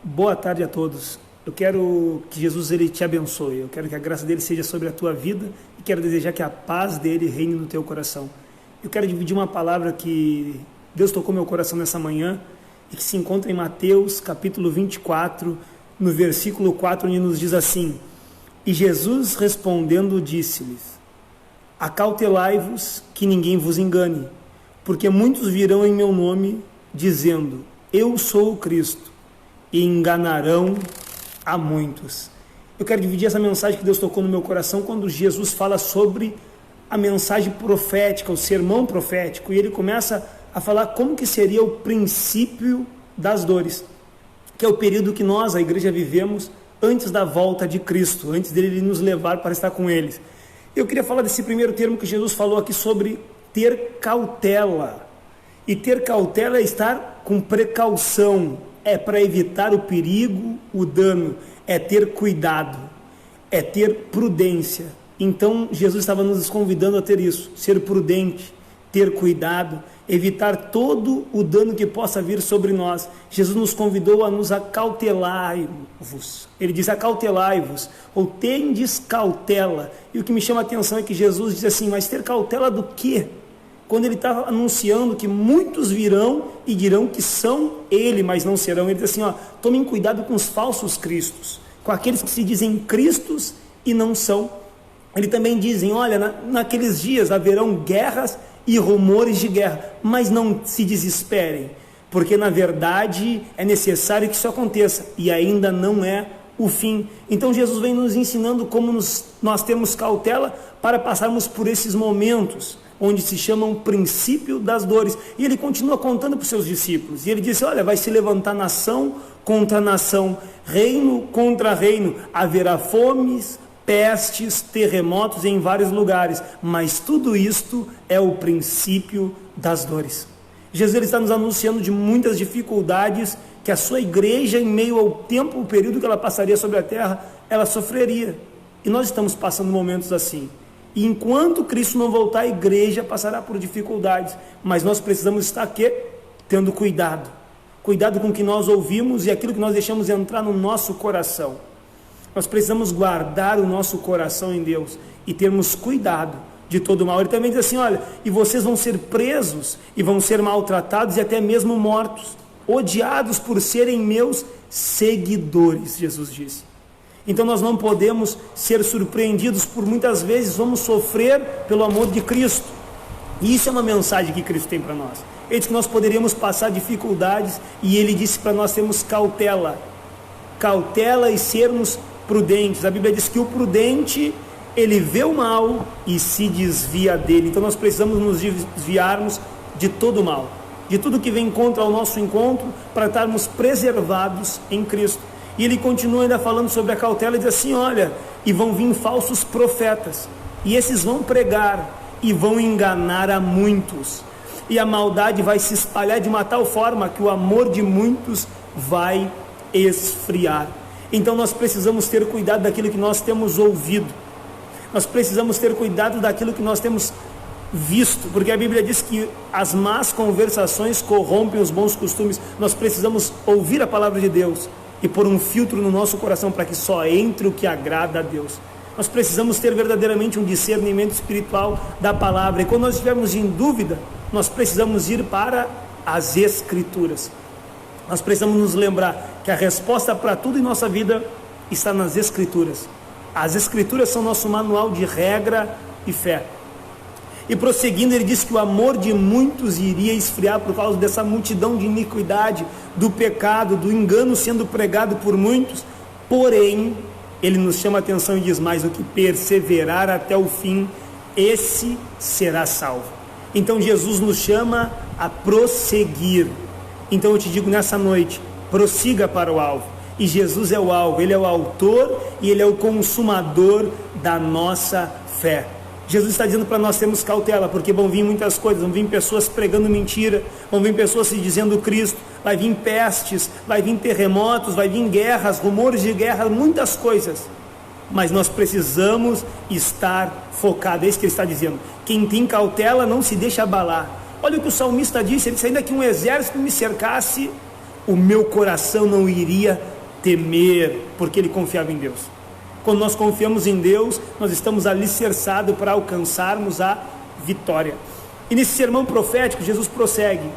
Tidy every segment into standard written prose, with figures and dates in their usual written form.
Boa tarde a todos. Eu quero que Jesus ele te abençoe. Eu quero que a graça dele seja sobre a tua vida e quero desejar que a paz dele reine no teu coração. Eu quero dividir uma palavra que Deus tocou meu coração nessa manhã e que se encontra em Mateus, capítulo 24, no versículo 4, onde nos diz assim: E Jesus respondendo disse-lhes: Acautelai-vos que ninguém vos engane, porque muitos virão em meu nome, dizendo: Eu sou o Cristo, e enganarão a muitos. Eu quero dividir essa mensagem que Deus tocou no meu coração quando Jesus fala sobre a mensagem profética, o sermão profético, e ele começa a falar como que seria o princípio das dores, que é o período que nós, a igreja, vivemos antes da volta de Cristo, antes dele nos levar para estar com eles. Eu queria falar desse primeiro termo que Jesus falou aqui sobre ter cautela. E ter cautela é estar com precaução, é para evitar o perigo, o dano, é ter cuidado, é ter prudência. Então Jesus estava nos convidando a ter isso, ser prudente, ter cuidado, evitar todo o dano que possa vir sobre nós. Jesus nos convidou a nos acautelai-vos. Ele diz: acautelai-vos, ou tendes cautela. E o que me chama a atenção é que Jesus diz assim: mas ter cautela do quê? Quando ele está anunciando que muitos virão e dirão que são ele, mas não serão. Ele diz assim: tomem cuidado com os falsos cristos, com aqueles que se dizem cristos e não são. Ele também dizem: olha, naqueles dias haverão guerras e rumores de guerra, mas não se desesperem, porque na verdade é necessário que isso aconteça e ainda não é o fim. Então Jesus vem nos ensinando como nós temos cautela para passarmos por esses momentos onde se chamam princípio das dores. E ele continua contando para os seus discípulos, e ele disse: olha, vai se levantar nação contra nação, reino contra reino, haverá fomes, pestes, terremotos em vários lugares, mas tudo isto é o princípio das dores. Jesus ele está nos anunciando de muitas dificuldades que a sua igreja, em meio ao tempo, o período que ela passaria sobre a terra, ela sofreria. E nós estamos passando momentos assim. E enquanto Cristo não voltar, a igreja passará por dificuldades, mas nós precisamos estar aqui tendo cuidado com o que nós ouvimos e aquilo que nós deixamos entrar no nosso coração. Nós precisamos guardar o nosso coração em Deus e termos cuidado de todo mal. Ele também diz assim: olha, e vocês vão ser presos e vão ser maltratados e até mesmo mortos, odiados por serem meus seguidores, Jesus disse. Então nós não podemos ser surpreendidos por muitas vezes vamos sofrer pelo amor de Cristo. E isso é uma mensagem que Cristo tem para nós. Ele disse que nós poderíamos passar dificuldades e ele disse para nós termos cautela e sermos prudentes. A Bíblia diz que o prudente, ele vê o mal e se desvia dele. Então nós precisamos nos desviarmos de todo o mal, de tudo que vem contra o nosso encontro, para estarmos preservados em Cristo. E ele continua ainda falando sobre a cautela e diz assim: olha, e vão vir falsos profetas, e esses vão pregar e vão enganar a muitos, e a maldade vai se espalhar de uma tal forma que o amor de muitos vai esfriar. Então nós precisamos ter cuidado daquilo que nós temos ouvido, nós precisamos ter cuidado daquilo que nós temos visto, porque a Bíblia diz que as más conversações corrompem os bons costumes. Nós precisamos ouvir a palavra de Deus e pôr um filtro no nosso coração para que só entre o que agrada a Deus. Nós precisamos ter verdadeiramente um discernimento espiritual da palavra, e quando nós estivermos em dúvida, nós precisamos ir para as Escrituras. Nós precisamos nos lembrar que a resposta para tudo em nossa vida está nas Escrituras. As Escrituras são nosso manual de regra e fé. E prosseguindo, ele diz que o amor de muitos iria esfriar por causa dessa multidão de iniquidade, do pecado, do engano sendo pregado por muitos. Porém, ele nos chama a atenção e diz: mas o que perseverar até o fim, esse será salvo. Então Jesus nos chama a prosseguir. Então eu te digo nessa noite: prossiga para o alvo. E Jesus é o alvo, ele é o autor e ele é o consumador da nossa fé. Jesus está dizendo para nós termos cautela, porque vão vir muitas coisas, vão vir pessoas pregando mentira, vão vir pessoas se dizendo Cristo, vai vir pestes, vai vir terremotos, vai vir guerras, rumores de guerra, muitas coisas. Mas nós precisamos estar focados, é isso que ele está dizendo. Quem tem cautela não se deixa abalar. Olha o que o salmista disse, ele disse: ainda que um exército me cercasse, o meu coração não iria temer, porque ele confiava em Deus. Quando nós confiamos em Deus, nós estamos alicerçados para alcançarmos a vitória. E nesse sermão profético, Jesus prossegue.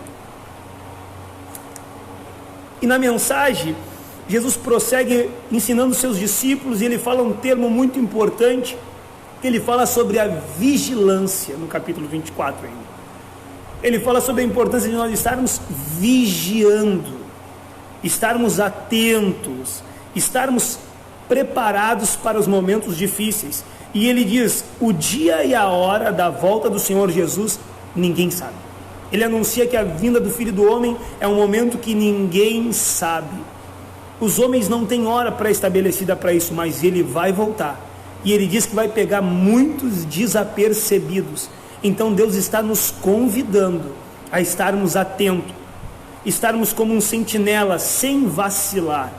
E na mensagem, Jesus prossegue ensinando seus discípulos, e ele fala um termo muito importante, que ele fala sobre a vigilância, no capítulo 24 ainda. Ele fala sobre a importância de nós estarmos vigiando, estarmos atentos, estarmos preparados para os momentos difíceis. E ele diz, o dia e a hora da volta do Senhor Jesus, ninguém sabe. Ele anuncia que a vinda do Filho do Homem é um momento que ninguém sabe. Os homens não têm hora pré-estabelecida para isso, mas ele vai voltar. E ele diz que vai pegar muitos desapercebidos. Então Deus está nos convidando a estarmos atentos, estarmos como um sentinela, sem vacilar,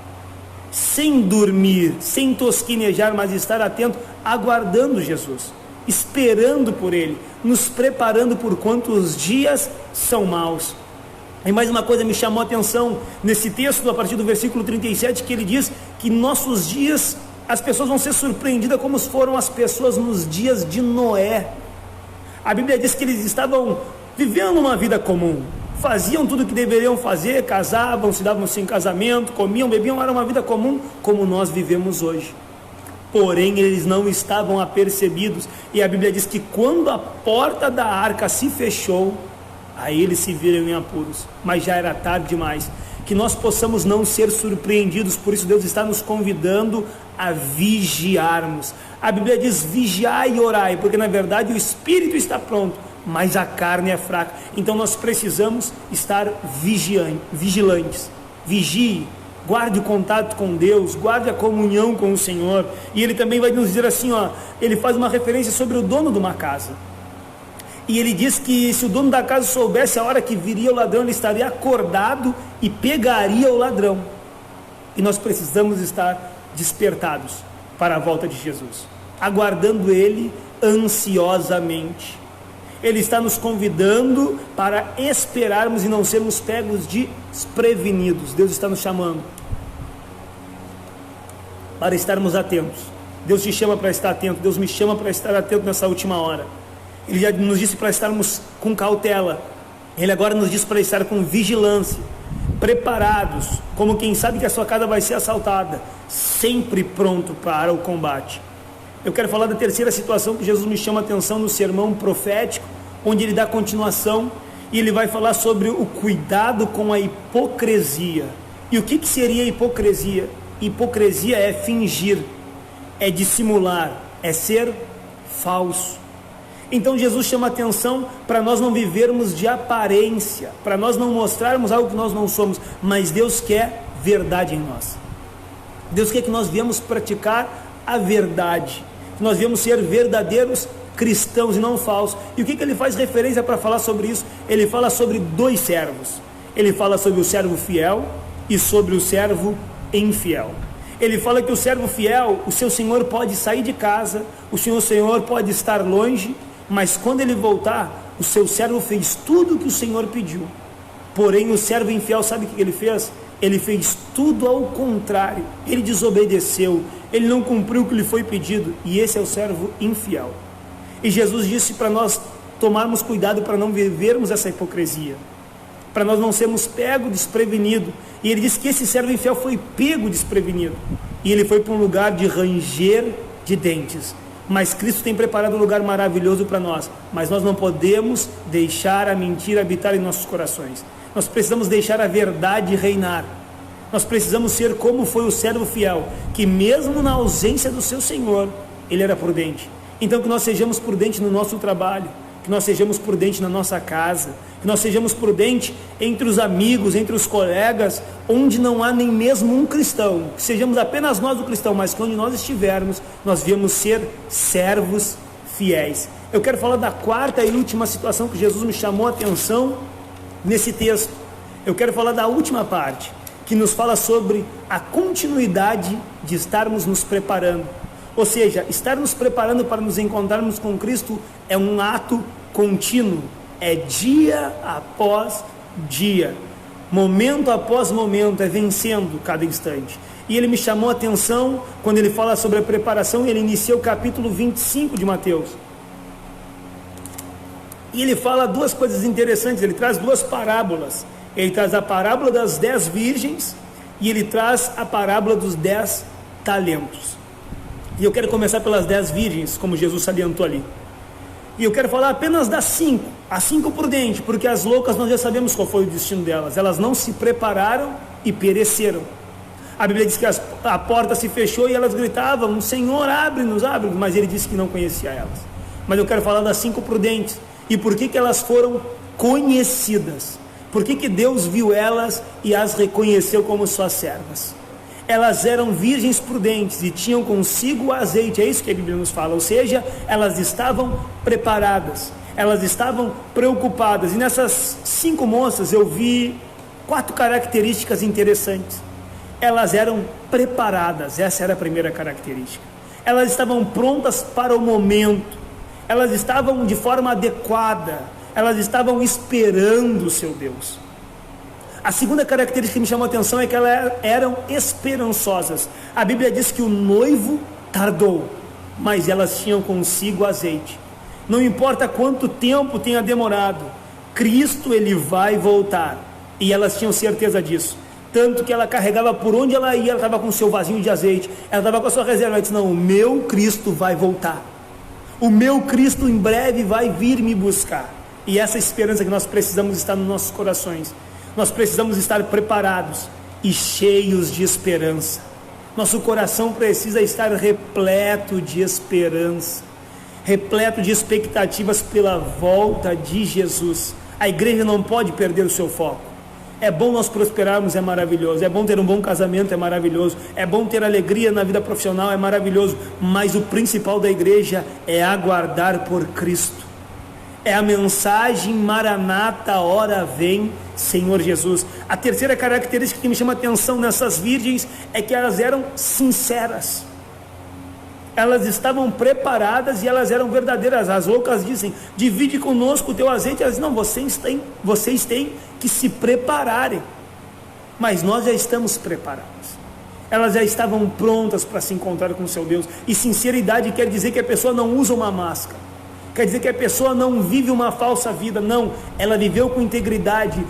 sem dormir, sem tosquinejar, mas estar atento, aguardando Jesus, esperando por Ele, nos preparando por quantos dias são maus. E mais uma coisa me chamou a atenção nesse texto, a partir do versículo 37, que ele diz que nossos dias, as pessoas vão ser surpreendidas como foram as pessoas nos dias de Noé. A Bíblia diz que eles estavam vivendo uma vida comum, faziam tudo o que deveriam fazer, casavam, se davam-se em casamento, comiam, bebiam, era uma vida comum como nós vivemos hoje. Porém, eles não estavam apercebidos, e a Bíblia diz que quando a porta da arca se fechou, aí eles se viram em apuros, mas já era tarde demais. Que nós possamos não ser surpreendidos, por isso Deus está nos convidando a vigiarmos. A Bíblia diz vigiai e orai, porque na verdade o espírito está pronto, mas a carne é fraca. Então nós precisamos estar vigilantes. Vigie, guarde o contato com Deus, guarde a comunhão com o Senhor. E ele também vai nos dizer assim, ele faz uma referência sobre o dono de uma casa. E ele diz que se o dono da casa soubesse a hora que viria o ladrão, ele estaria acordado e pegaria o ladrão. E nós precisamos estar despertados para a volta de Jesus, aguardando Ele ansiosamente. Ele está nos convidando para esperarmos e não sermos pegos desprevenidos. Deus está nos chamando para estarmos atentos. Deus te chama para estar atento, Deus me chama para estar atento nessa última hora. Ele já nos disse para estarmos com cautela, Ele agora nos diz para estar com vigilância, preparados, como quem sabe que a sua casa vai ser assaltada, sempre pronto para o combate. Eu quero falar da terceira situação que Jesus me chama a atenção no sermão profético, onde ele dá continuação, e ele vai falar sobre o cuidado com a hipocrisia. E o que seria hipocrisia? Hipocrisia é fingir, é dissimular, é ser falso. Então Jesus chama a atenção para nós não vivermos de aparência, para nós não mostrarmos algo que nós não somos, mas Deus quer verdade em nós. Deus quer que nós viemos praticar a verdade, que nós viemos ser verdadeiros cristãos e não falsos. E o que ele faz referência para falar sobre isso? Ele fala sobre dois servos. Ele fala sobre o servo fiel e sobre o servo infiel. Ele fala que o servo fiel, o seu senhor pode sair de casa, o seu senhor pode estar longe, mas quando ele voltar, o seu servo fez tudo o que o Senhor pediu. Porém o servo infiel, sabe o que ele fez? Ele fez tudo ao contrário, ele desobedeceu, ele não cumpriu o que lhe foi pedido, e esse é o servo infiel. E Jesus disse para nós tomarmos cuidado para não vivermos essa hipocrisia, para nós não sermos pegos desprevenidos. E ele disse que esse servo infiel foi pego desprevenido, e ele foi para um lugar de ranger de dentes. Mas Cristo tem preparado um lugar maravilhoso para nós, mas nós não podemos deixar a mentira habitar em nossos corações. Nós precisamos deixar a verdade reinar. Nós precisamos ser como foi o servo fiel, que mesmo na ausência do seu Senhor, ele era prudente. Então que nós sejamos prudentes no nosso trabalho, que nós sejamos prudentes na nossa casa, que nós sejamos prudentes entre os amigos, entre os colegas, onde não há nem mesmo um cristão, que sejamos apenas nós o cristão, mas que onde nós estivermos, nós viemos ser servos fiéis. Eu quero falar da quarta e última situação que Jesus me chamou a atenção nesse texto. Eu quero falar da última parte, que nos fala sobre a continuidade de estarmos nos preparando. Ou seja, estar nos preparando para nos encontrarmos com Cristo é um ato contínuo, é dia após dia. momento após momento, é vencendo cada instante. E ele me chamou a atenção quando ele fala sobre a preparação. Ele inicia o capítulo 25 de Mateus. E ele fala duas coisas interessantes, ele traz duas parábolas. Ele traz a parábola das 10 virgens e ele traz a parábola dos 10 talentos. E eu quero começar pelas 10 virgens, como Jesus salientou ali. E eu quero falar apenas das 5, as 5 prudentes, porque as loucas nós já sabemos qual foi o destino delas. Elas não se prepararam e pereceram. A Bíblia diz que a porta se fechou e elas gritavam: Senhor, abre-nos, abre-nos. Mas ele disse que não conhecia elas. Mas eu quero falar das 5 prudentes. E por que elas foram conhecidas? Por que Deus viu elas e as reconheceu como suas servas? Elas eram virgens prudentes e tinham consigo o azeite, é isso que a Bíblia nos fala, ou seja, elas estavam preparadas, elas estavam preocupadas. E nessas 5 moças eu vi 4 características interessantes. Elas eram preparadas, essa era a primeira característica. Elas estavam prontas para o momento, elas estavam de forma adequada, elas estavam esperando o seu Deus. A segunda característica que me chamou a atenção é que elas eram esperançosas. A Bíblia diz que o noivo tardou, mas elas tinham consigo azeite. Não importa quanto tempo tenha demorado, Cristo ele vai voltar. E elas tinham certeza disso. Tanto que ela carregava por onde ela ia, ela estava com o seu vasinho de azeite, ela estava com a sua reserva. Ela disse: não, o meu Cristo vai voltar. O meu Cristo em breve vai vir me buscar. E essa esperança que nós precisamos estar nos nossos corações. Nós precisamos estar preparados e cheios de esperança. Nosso coração precisa estar repleto de esperança, repleto de expectativas pela volta de Jesus. A igreja não pode perder o seu foco. É bom nós prosperarmos, é maravilhoso. É bom ter um bom casamento, é maravilhoso. É bom ter alegria na vida profissional, é maravilhoso. Mas o principal da igreja é aguardar por Cristo. É a mensagem Maranata, ora vem, Senhor Jesus. A terceira característica que me chama a atenção nessas virgens é que elas eram sinceras. Elas estavam preparadas e elas eram verdadeiras. As loucas dizem: divide conosco o teu azeite. Elas dizem: não, vocês têm que se prepararem. Mas nós já estamos preparados. Elas já estavam prontas para se encontrar com o seu Deus. E sinceridade quer dizer que a pessoa não usa uma máscara. Quer dizer que a pessoa não vive uma falsa vida. Não, ela viveu com integridade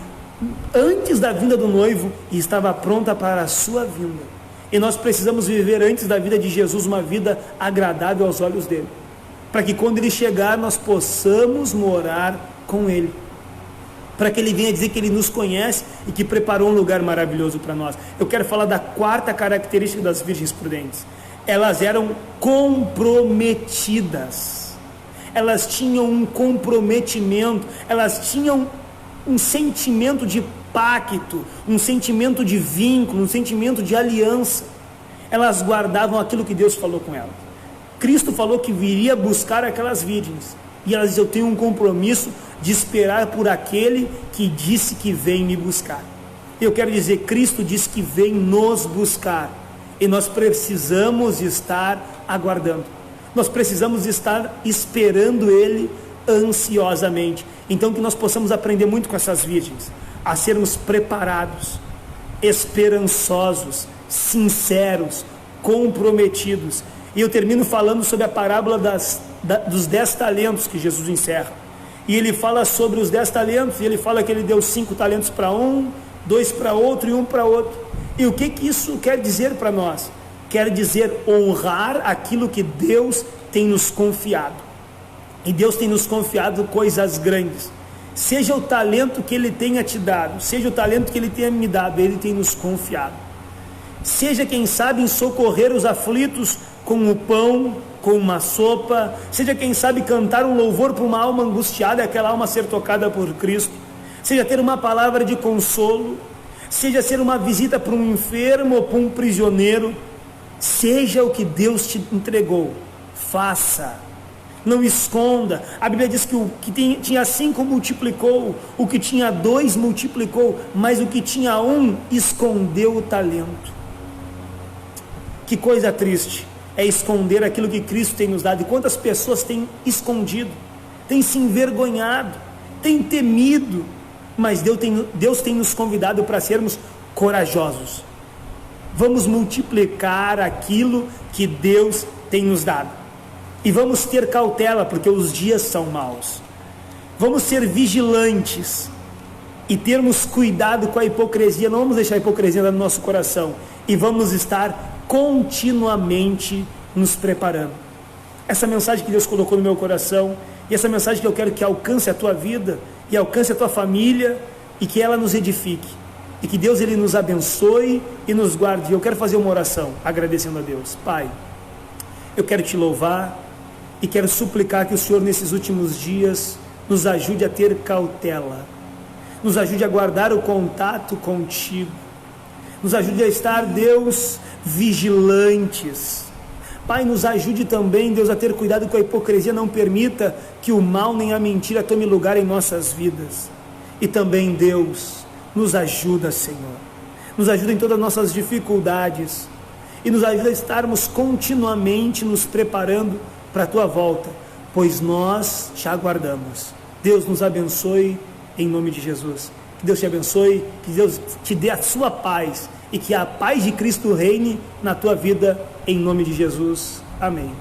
antes da vinda do noivo e estava pronta para a sua vinda. E nós precisamos viver antes da vida de Jesus uma vida agradável aos olhos dele, para que quando ele chegar nós possamos morar com ele, para que ele venha dizer que ele nos conhece e que preparou um lugar maravilhoso para nós. Eu quero falar da quarta característica das virgens prudentes. Elas eram comprometidas. Elas tinham um comprometimento, elas tinham um sentimento de pacto, um sentimento de vínculo, um sentimento de aliança. Elas guardavam aquilo que Deus falou com elas. Cristo falou que viria buscar aquelas virgens, e elas diziam: eu tenho um compromisso de esperar por aquele que disse que vem me buscar. Eu quero dizer, Cristo disse que vem nos buscar, e nós precisamos estar aguardando. Nós precisamos estar esperando ele ansiosamente. Então que nós possamos aprender muito com essas virgens, a sermos preparados, esperançosos, sinceros, comprometidos. E eu termino falando sobre a parábola dos 10 talentos que Jesus encerra. E ele fala sobre os 10 talentos, e ele fala que ele deu 5 talentos para um, 2 para outro e 1 para outro. E o que isso quer dizer para nós? Quer dizer honrar aquilo que Deus tem nos confiado. E Deus tem nos confiado coisas grandes. Seja o talento que Ele tenha te dado, seja o talento que Ele tenha me dado, Ele tem nos confiado. Seja, quem sabe, em socorrer os aflitos com o pão, com uma sopa. Seja, quem sabe, cantar um louvor para uma alma angustiada e aquela alma ser tocada por Cristo. Seja ter uma palavra de consolo. Seja ser uma visita para um enfermo ou para um prisioneiro. Seja o que Deus te entregou, faça, não esconda. A Bíblia diz que o que tinha 5 multiplicou, o que tinha 2 multiplicou, mas o que tinha 1 escondeu o talento. Que coisa triste é esconder aquilo que Cristo tem nos dado. E quantas pessoas têm escondido, têm se envergonhado, têm temido mas Deus tem nos convidado para sermos corajosos. Vamos multiplicar aquilo que Deus tem nos dado. E vamos ter cautela, porque os dias são maus. Vamos ser vigilantes e termos cuidado com a hipocrisia. Não vamos deixar a hipocrisia no nosso coração. E vamos estar continuamente nos preparando. Essa mensagem que Deus colocou no meu coração, e essa mensagem que eu quero que alcance a tua vida, e alcance a tua família, e que ela nos edifique. E que Deus ele nos abençoe e nos guarde. Eu quero fazer uma oração, agradecendo a Deus. Pai, eu quero te louvar e quero suplicar que o Senhor nesses últimos dias nos ajude a ter cautela, nos ajude a guardar o contato contigo, nos ajude a estar, Deus, vigilantes. Pai, nos ajude também, Deus, a ter cuidado com a hipocrisia. Não permita que o mal nem a mentira tome lugar em nossas vidas. E também, Deus, nos ajuda, Senhor, nos ajuda em todas as nossas dificuldades e nos ajuda a estarmos continuamente nos preparando para a tua volta, pois nós te aguardamos. Deus nos abençoe em nome de Jesus. Que Deus te abençoe, que Deus te dê a sua paz e que a paz de Cristo reine na tua vida em nome de Jesus. Amém.